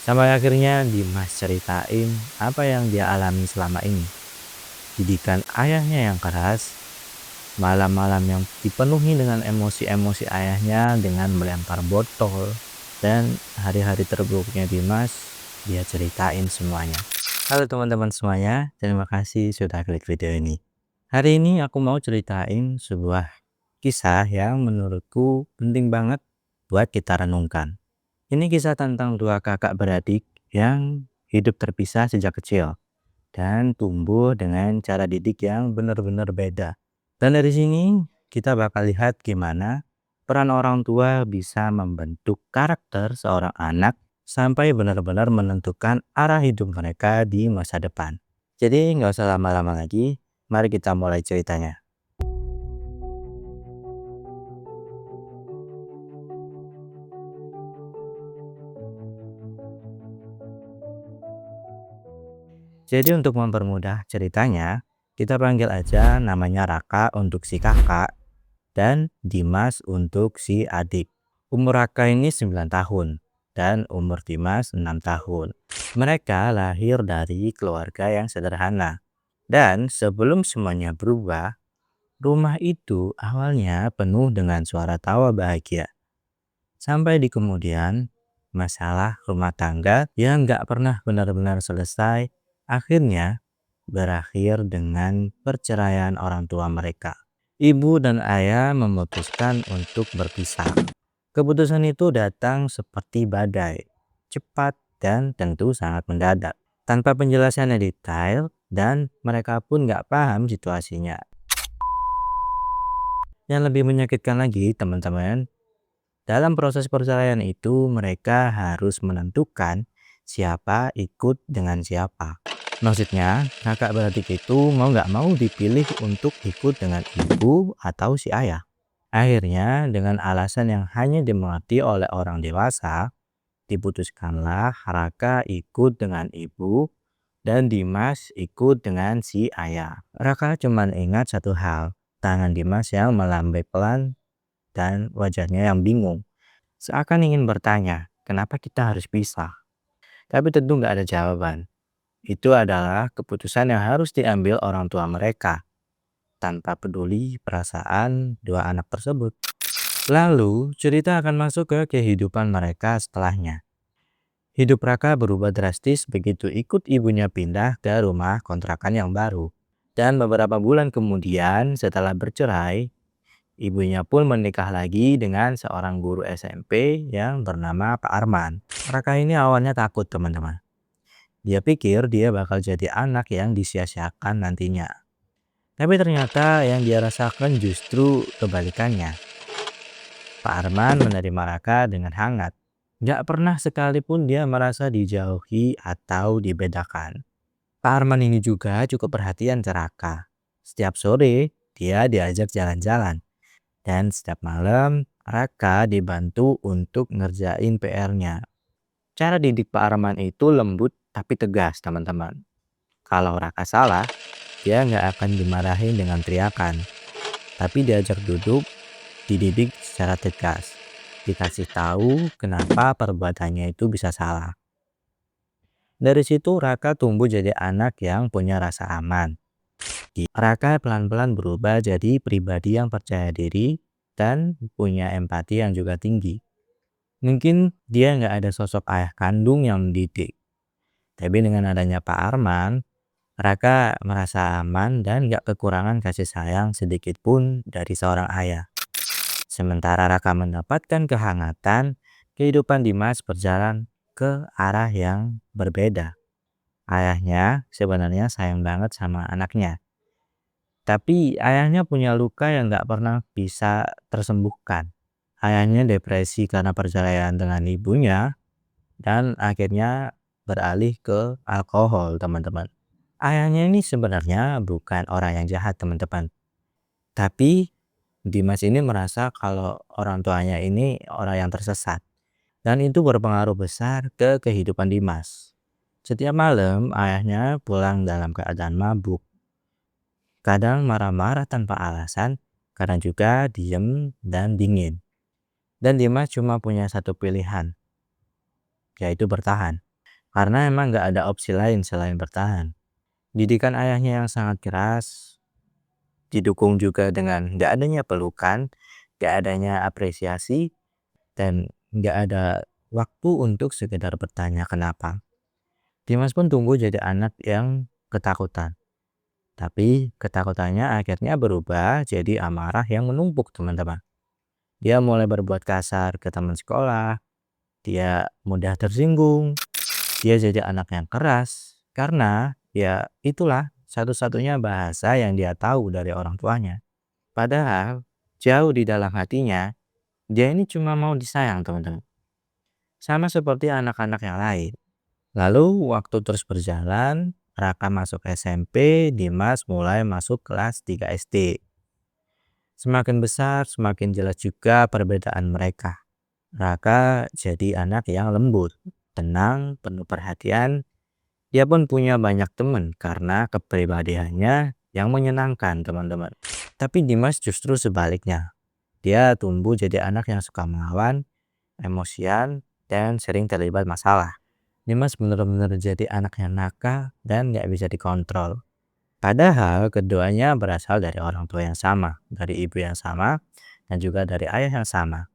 Sampai akhirnya Dimas ceritain apa yang dia alami selama ini. Didikan ayahnya yang keras, malam-malam yang dipenuhi dengan emosi-emosi ayahnya dengan melempar botol, dan hari-hari terburuknya Dimas, dia ceritain semuanya. Halo teman-teman semuanya, terima kasih sudah klik video ini. Hari ini aku mau ceritain sebuah kisah yang menurutku penting banget buat kita renungkan. Ini kisah tentang dua kakak beradik yang hidup terpisah sejak kecil dan tumbuh dengan cara didik yang benar-benar beda. Dan dari sini kita bakal lihat gimana peran orang tua bisa membentuk karakter seorang anak sampai benar-benar menentukan arah hidup mereka di masa depan. Jadi nggak usah lama-lama lagi, mari kita mulai ceritanya. Jadi untuk mempermudah ceritanya, kita panggil aja namanya Raka untuk si kakak dan Dimas untuk si adik. Umur Raka ini 9 tahun dan umur Dimas 6 tahun. Mereka lahir dari keluarga yang sederhana. Dan sebelum semuanya berubah, rumah itu awalnya penuh dengan suara tawa bahagia. Sampai di kemudian, masalah rumah tangga yang gak pernah benar-benar selesai akhirnya berakhir dengan perceraian orang tua mereka. Ibu dan ayah memutuskan untuk berpisah. Keputusan itu datang seperti badai, cepat dan tentu sangat mendadak. Tanpa penjelasan yang detail dan mereka pun gak paham situasinya. Yang lebih menyakitkan lagi teman-teman, dalam proses perceraian itu mereka harus menentukan siapa ikut dengan siapa. Maksudnya, kakak beradik itu mau nggak mau dipilih untuk ikut dengan ibu atau si ayah. Akhirnya, dengan alasan yang hanya dimengerti oleh orang dewasa, diputuskanlah Raka ikut dengan ibu dan Dimas ikut dengan si ayah. Raka cuma ingat satu hal, tangan Dimas yang melambai pelan dan wajahnya yang bingung. Seakan ingin bertanya, kenapa kita harus pisah? Tapi tentu nggak ada jawaban. Itu adalah keputusan yang harus diambil orang tua mereka, tanpa peduli perasaan dua anak tersebut. Lalu, cerita akan masuk ke kehidupan mereka setelahnya. Hidup Raka berubah drastis begitu ikut ibunya pindah ke rumah kontrakan yang baru. Dan beberapa bulan kemudian setelah bercerai, ibunya pun menikah lagi dengan seorang guru SMP yang bernama Pak Arman. Raka ini awalnya takut teman-teman. Dia pikir dia bakal jadi anak yang disia-siakan nantinya. Tapi ternyata yang dia rasakan justru kebalikannya. Pak Arman menerima Raka dengan hangat. Gak pernah sekalipun dia merasa dijauhi atau dibedakan. Pak Arman ini juga cukup perhatian ke Raka. Setiap sore dia diajak jalan-jalan. Dan setiap malam Raka dibantu untuk ngerjain PR-nya. Cara didik Pak Arman itu lembut tapi tegas teman-teman. Kalau Raka salah, dia nggak akan dimarahin dengan teriakan. Tapi diajak duduk, dididik secara tegas. Dikasih tahu kenapa perbuatannya itu bisa salah. Dari situ Raka tumbuh jadi anak yang punya rasa aman. Raka pelan-pelan berubah jadi pribadi yang percaya diri dan punya empati yang juga tinggi. Mungkin dia nggak ada sosok ayah kandung yang mendidik. Tapi dengan adanya Pak Arman, Raka merasa aman dan nggak kekurangan kasih sayang sedikit pun dari seorang ayah. Sementara Raka mendapatkan kehangatan, kehidupan Dimas berjalan ke arah yang berbeda. Ayahnya sebenarnya sayang banget sama anaknya. Tapi ayahnya punya luka yang nggak pernah bisa tersembuhkan. Ayahnya depresi karena perceraian dengan ibunya dan akhirnya beralih ke alkohol teman-teman. Ayahnya ini sebenarnya bukan orang yang jahat teman-teman. Tapi Dimas ini merasa kalau orang tuanya ini orang yang tersesat. Dan itu berpengaruh besar ke kehidupan Dimas. Setiap malam ayahnya pulang dalam keadaan mabuk. Kadang marah-marah tanpa alasan, kadang juga diem dan dingin. Dan Dimas cuma punya satu pilihan, yaitu bertahan. karena emang nggak ada opsi lain selain bertahan. Didikan ayahnya yang sangat keras, didukung juga dengan nggak adanya pelukan, nggak adanya apresiasi, dan nggak ada waktu untuk sekedar bertanya kenapa. Dimas pun tumbuh jadi anak yang ketakutan. Tapi ketakutannya akhirnya berubah jadi amarah yang menumpuk, teman-teman. Dia mulai berbuat kasar ke teman sekolah, dia mudah tersinggung, dia jadi anak yang keras, karena ya itulah satu-satunya bahasa yang dia tahu dari orang tuanya. Padahal jauh di dalam hatinya, dia ini cuma mau disayang, teman-teman. Sama seperti anak-anak yang lain. Lalu waktu terus berjalan, Raka masuk SMP, Dimas mulai masuk kelas 3 SD. Semakin besar, semakin jelas juga perbedaan mereka. Raka jadi anak yang lembut, tenang, penuh perhatian. Dia pun punya banyak teman karena kepribadiannya yang menyenangkan, teman-teman. Tapi Dimas justru sebaliknya. Dia tumbuh jadi anak yang suka melawan, emosian, dan sering terlibat masalah. Dimas benar-benar jadi anak yang nakal dan nggak bisa dikontrol. Padahal keduanya berasal dari orang tua yang sama, dari ibu yang sama, dan juga dari ayah yang sama.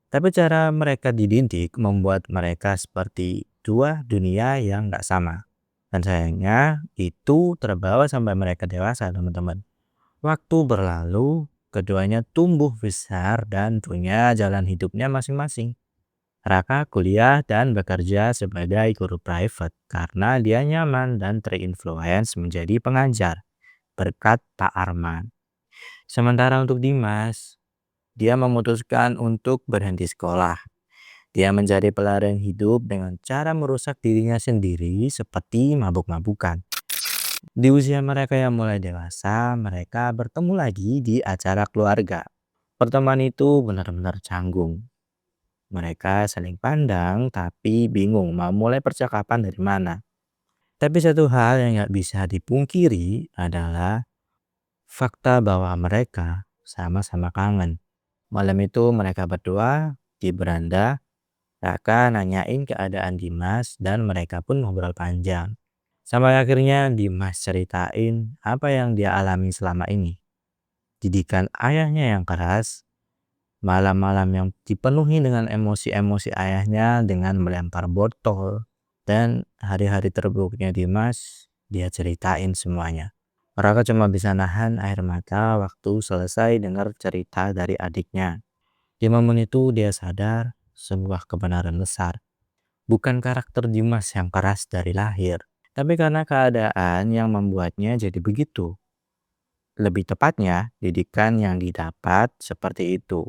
Tapi cara mereka dididik membuat mereka seperti dua dunia yang nggak sama. Dan sayangnya itu terbawa sampai mereka dewasa, teman-teman. Waktu berlalu, keduanya tumbuh besar dan punya jalan hidupnya masing-masing. Raka kuliah dan bekerja sebagai guru private karena dia nyaman dan terinfluence menjadi pengajar berkat Pak Arman. Sementara untuk Dimas, dia memutuskan untuk berhenti sekolah. Dia mencari pelarian hidup dengan cara merusak dirinya sendiri seperti mabuk-mabukan. Di usia mereka yang mulai dewasa, mereka bertemu lagi di acara keluarga. Pertemuan itu benar-benar canggung. Mereka saling pandang tapi bingung mau mulai percakapan dari mana. Tapi satu hal yang nggak bisa dipungkiri adalah fakta bahwa mereka sama-sama kangen. Malam itu mereka berdua di beranda. Raka nanyain keadaan Dimas dan mereka pun ngobrol panjang. Sampai akhirnya Dimas ceritain apa yang dia alami selama ini. Didikan ayahnya yang keras, malam-malam yang dipenuhi dengan emosi-emosi ayahnya dengan melempar botol, dan hari-hari terburuknya Dimas, dia ceritain semuanya. Raka cuma bisa nahan air mata waktu selesai dengar cerita dari adiknya. Di momen itu dia sadar sebuah kebenaran besar. Bukan karakter Dimas yang keras dari lahir, tapi karena keadaan yang membuatnya jadi begitu. Lebih tepatnya, didikan yang didapat seperti itu,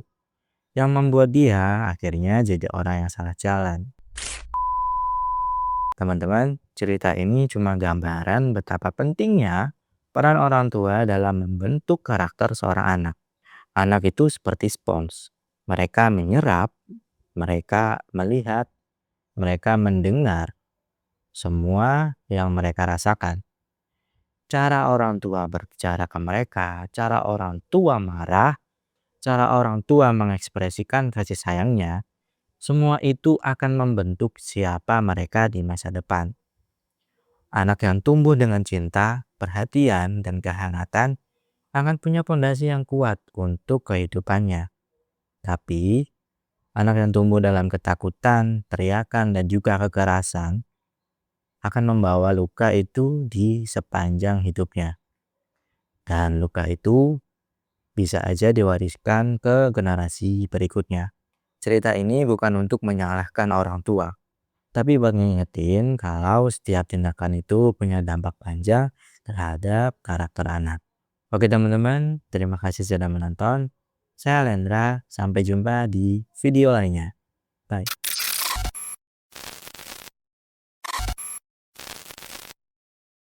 yang membuat dia akhirnya jadi orang yang salah jalan. Teman-teman, cerita ini cuma gambaran betapa pentingnya peran orang tua dalam membentuk karakter seorang anak. Anak itu seperti spons. Mereka menyerap, mereka melihat, mereka mendengar semua yang mereka rasakan. Cara orang tua berbicara ke mereka, cara orang tua marah, cara orang tua mengekspresikan kasih sayangnya, semua itu akan membentuk siapa mereka di masa depan. Anak yang tumbuh dengan cinta, perhatian, dan kehangatan akan punya fondasi yang kuat untuk kehidupannya. Tapi, anak yang tumbuh dalam ketakutan, teriakan, dan juga kekerasan akan membawa luka itu di sepanjang hidupnya. Dan luka itu bisa aja diwariskan ke generasi berikutnya. Cerita ini bukan untuk menyalahkan orang tua, tapi buat ngingetin kalau setiap tindakan itu punya dampak panjang terhadap karakter anak. Oke teman-teman, terima kasih sudah menonton. Saya Lendra, sampai jumpa di video lainnya. Bye.